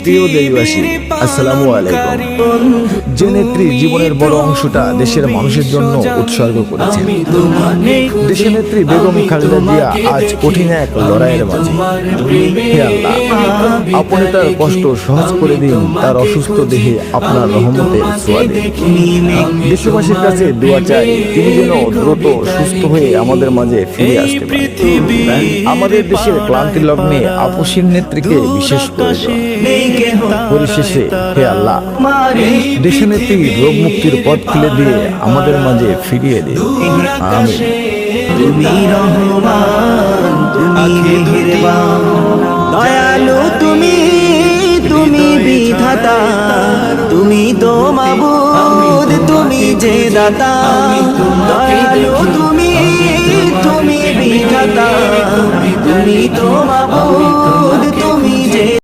প্রিয় দেশবাসী, আসসালামু আলাইকুম। যে নেত্রী জীবনের বড় অংশটা দেশের মানুষের জন্য উৎসর্গ করেছেন, দেশের নেত্রী বেগম খালেদা জিয়া আজ কঠিন এক লড়াইয়ের মাঝে। হে আল্লাহ, আপনি তার কষ্ট সহজ করে দিন, তার অসুস্থ দেহে আপনার রহমতের ছোঁয়া দিন। দেশবাসীর কাছে দোয়া চাই, তিনি যেন দ্রুত সুস্থ হয়ে আমাদের মাঝে ফিরে আসতে পারেন। আমাদের দেশের ক্লান্তি লগ্নে আপসীর নেত্রীকে বিশেষ করে পরিশেষে হে আল্লাহ, দেশের নেত্রী রোগ মুক্তির পথ খুলে দিয়ে আমাদের মাঝে ফিরিয়ে দিন। আমিন। তুমি রহমান, তুমি মেহেরবান, দয়ালু তুমি, তুমি বিধাতা, তুমি তো মাবুদ, তুমি যে দাতা।